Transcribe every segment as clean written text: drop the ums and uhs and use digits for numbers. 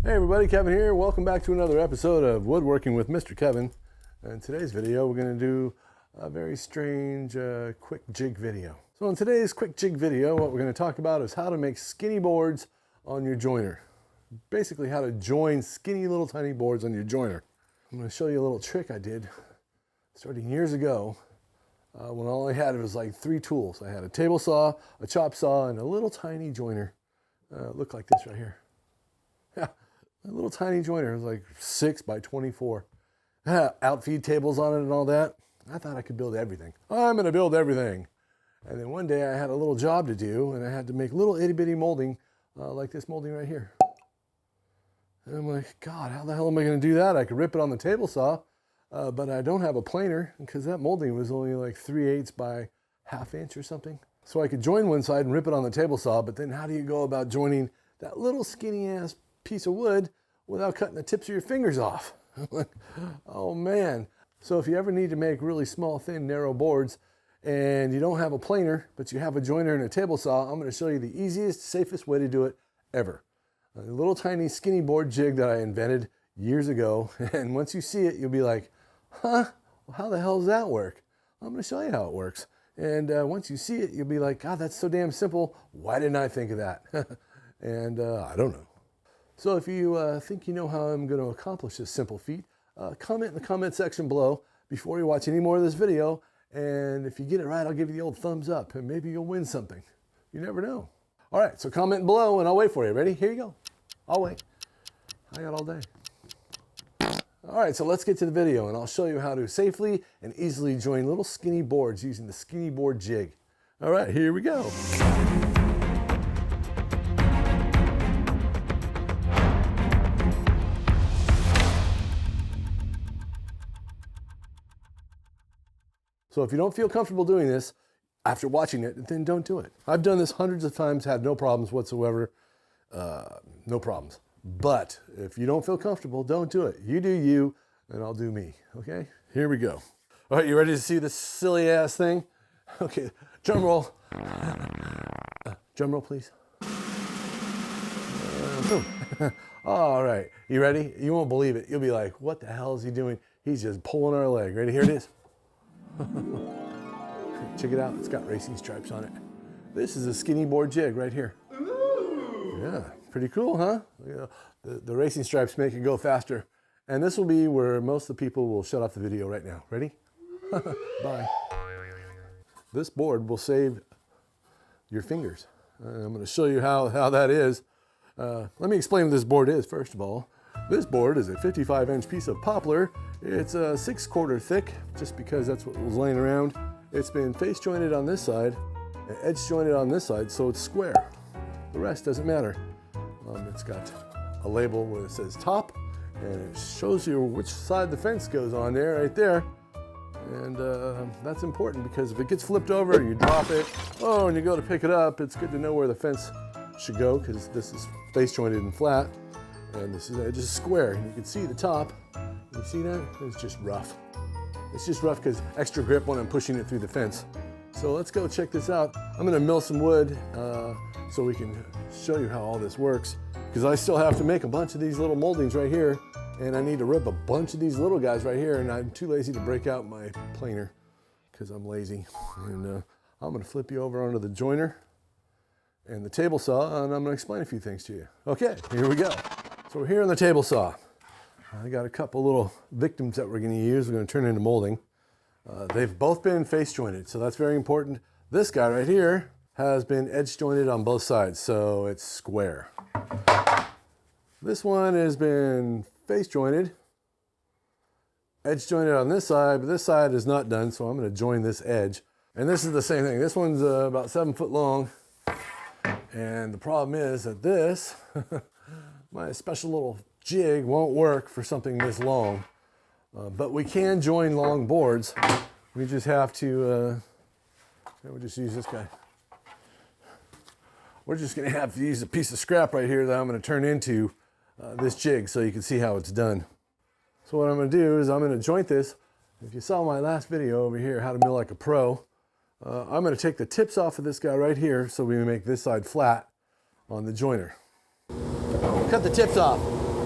Hey everybody, Kevin here. Welcome back to another episode of Woodworking with Mr. Kevin. In today's video, we're going to do a very strange quick jig video. So in today's quick jig video, what we're going to talk about is how to make skinny boards on your joiner. Basically how to join skinny little tiny boards on your joiner. I'm going to show you a little trick I did starting years ago when all I had was like 3 tools. I had a table saw, a chop saw, and a little tiny joiner. Looked like this right here. Yeah. A little tiny joiner. It was like 6 by 24. Outfeed tables on it and all that. I thought I could build everything. I'm going to build everything. And then one day I had a little job to do, and I had to make little itty bitty molding like this molding right here. And I'm like, God, how the hell am I going to do that? I could rip it on the table saw, but I don't have a planer because that molding was only like 3/8 by 1/2 inch or something. So I could join one side and rip it on the table saw, but then how do you go about joining that little skinny ass piece of wood without cutting the tips of your fingers off? Like, oh man. So if you ever need to make really small, thin, narrow boards and you don't have a planer, but you have a joiner and a table saw, I'm going to show you the easiest, safest way to do it ever. A little tiny skinny board jig that I invented years ago. And once you see it, you'll be like, huh, well, how the hell does that work? I'm going to show you how it works. And once you see it, you'll be like, God, that's so damn simple. Why didn't I think of that? And I don't know. So if you think you know how I'm going to accomplish this simple feat, comment in the comment section below before you watch any more of this video. And if you get it right, I'll give you the old thumbs up and maybe you'll win something. You never know. All right, so comment below and I'll wait for you. Ready? Here you go. I'll wait. I got all day. All right, so let's get to the video and I'll show you how to safely and easily join little skinny boards using the skinny board jig. All right, here we go. So if you don't feel comfortable doing this after watching it, then don't do it. I've done this hundreds of times, had no problems whatsoever, no problems. But if you don't feel comfortable, don't do it. You do you, and I'll do me, okay? Here we go. All right, you ready to see this silly ass thing? Okay, drum roll. Drum roll, please. All right, you ready? You won't believe it. You'll be like, what the hell is he doing? He's just pulling our leg. Ready? Here it is. Check it out. It's got racing stripes on it. This is a skinny board jig right here. Ooh. Yeah, pretty cool, huh? You know, the racing stripes make it go faster. And this will be where most of the people will shut off the video right now. Ready? Bye. This board will save your fingers. I'm going to show you how that is. Let me explain what this board is, first of all. This board is a 55-inch piece of poplar. It's 1/4 thick, just because that's what was laying around. It's been face jointed on this side and edge jointed on this side, so it's square. The rest doesn't matter. It's got a label where it says top, and it shows you which side the fence goes on there, right there. And that's important because if it gets flipped over, you drop it, oh, and you go to pick it up, it's good to know where the fence should go because this is face jointed and flat. And this is edge is square. And you can see the top. You see that? It's just rough. It's just rough because extra grip when I'm pushing it through the fence. So let's go check this out. I'm going to mill some wood so we can show you how all this works. Because I still have to make a bunch of these little moldings right here. And I need to rip a bunch of these little guys right here. And I'm too lazy to break out my planer because I'm lazy. And I'm going to flip you over onto the joiner and the table saw. And I'm going to explain a few things to you. Okay, here we go. So we're here on the table saw. I got a couple little victims that we're going to use. We're going to turn into molding. They've both been face jointed, so that's very important. This guy right here has been edge jointed on both sides, so it's square. This one has been face jointed, edge jointed on this side, but this side is not done, so I'm going to join this edge. And this is the same thing. This one's about 7 foot long, and the problem is that this my special little jig won't work for something this long, but we can join long boards. We just have to, we'll just use this guy. We're just gonna have to use a piece of scrap right here that I'm gonna turn into this jig so you can see how it's done. So what I'm gonna do is I'm gonna joint this. If you saw my last video over here, how to mill like a pro, I'm gonna take the tips off of this guy right here so we make this side flat on the joiner. Cut the tips off.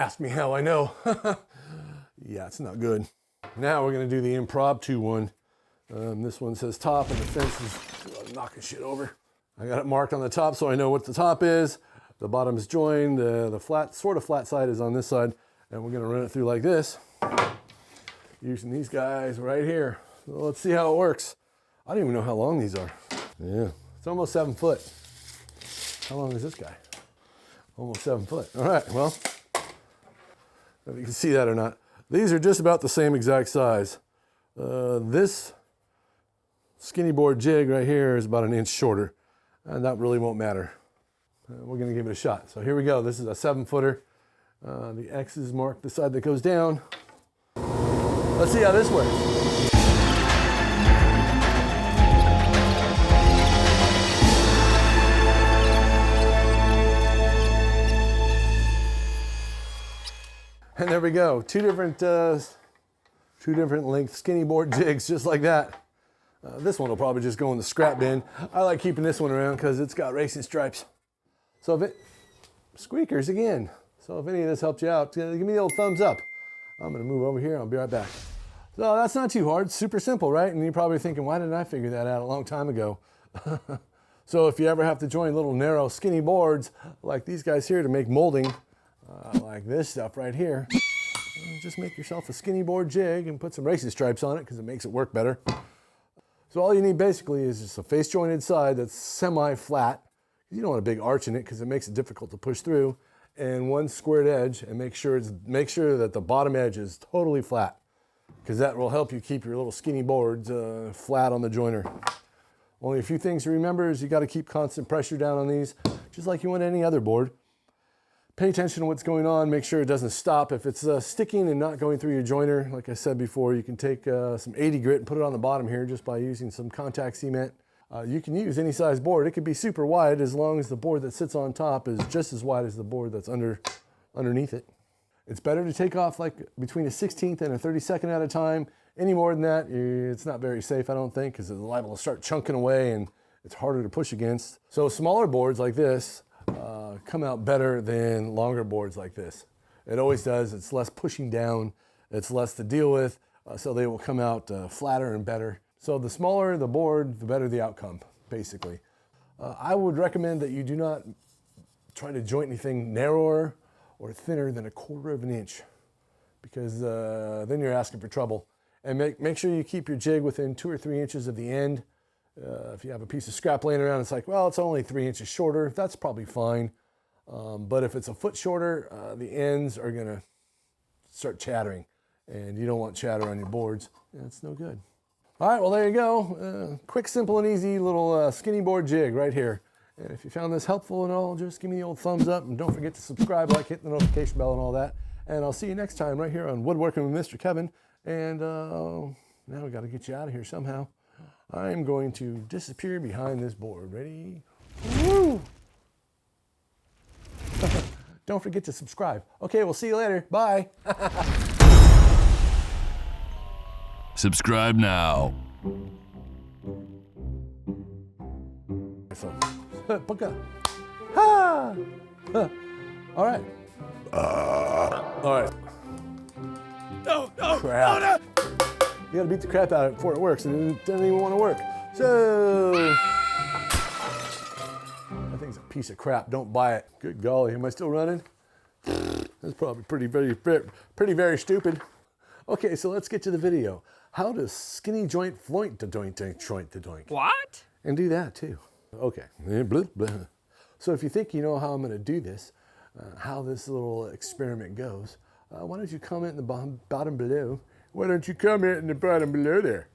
Ask me how I know. Yeah, it's not good. Now we're gonna do the impromptu one. This one says top and the fence is knocking shit over. I got it marked on the top so I know what the top is. The bottom is joined, the flat, sort of flat side is on this side, and we're gonna run it through like this, using these guys right here. So let's see how it works. I don't even know how long these are. Yeah, it's almost 7 foot. How long is this guy? Almost 7 foot. All right, well, if you can see that or not. These are just about the same exact size. This skinny board jig right here is about 1 inch shorter, and that really won't matter. We're gonna give it a shot. So here we go. This is a 7 footer. The X is marked the side that goes down. Let's see how this works. And there we go. Two different length skinny board jigs, just like that. This one will probably just go in the scrap bin. I like keeping this one around because it's got racing stripes. So if it, squeakers again. So if any of this helped you out, give me the old thumbs up. I'm gonna move over here, I'll be right back. So that's not too hard, super simple, right? And you're probably thinking, why didn't I figure that out a long time ago? So if you ever have to join little narrow skinny boards like these guys here to make molding, like this stuff right here, just make yourself a skinny board jig and put some racing stripes on it because it makes it work better. So all you need basically is just a face jointed side that's semi-flat. You don't want a big arch in it because it makes it difficult to push through, and one squared edge, and make sure that the bottom edge is totally flat, because that will help you keep your little skinny boards flat on the joiner. Only a few things to remember is you got to keep constant pressure down on these, just like you would any other board. Pay attention to what's going on, make sure it doesn't stop. If it's sticking and not going through your joiner, like I said before, you can take some 80 grit and put it on the bottom here just by using some contact cement. You can use any size board. It could be super wide as long as the board that sits on top is just as wide as the board that's underneath it. It's better to take off like between a 16th and a 32nd at a time. Any more than that, it's not very safe, I don't think, because it's liable to start chunking away and it's harder to push against. So smaller boards like this come out better than longer boards like this. It always does. It's less pushing down. It's less to deal with, so they will come out flatter and better. So the smaller the board, the better the outcome, basically. I would recommend that you do not try to joint anything narrower or thinner than 1/4 of an inch, because then you're asking for trouble. And make sure you keep your jig within 2 or 3 inches of the end. If you have a piece of scrap laying around, it's like, well, it's only 3 inches shorter. That's probably fine. But if it's a foot shorter, the ends are gonna start chattering, and you don't want chatter on your boards. That's no good. All right, well, there you go. Quick, simple, and easy little skinny board jig right here. And if you found this helpful and all, just give me the old thumbs up, and don't forget to subscribe, like, hit the notification bell and all that. And I'll see you next time right here on Woodworking with Mr. Kevin. And now we got to get you out of here somehow. I'm going to disappear behind this board. Ready? Woo! Don't forget to subscribe. Okay, we'll see you later. Bye. Subscribe now. So, Puka. Ha! All right. All right. No, Crap. no. You gotta beat the crap out of it before it works, and it doesn't even want to work. So, that thing's a piece of crap. Don't buy it. Good golly, am I still running? That's probably pretty very stupid. Okay, so let's get to the video. How does skinny joint floint to doink? What? And do that too. Okay. Blah, blah. So if you think you know how I'm going to do this, how this little experiment goes, why don't you comment in the bottom below? Why don't you comment in the bottom below there?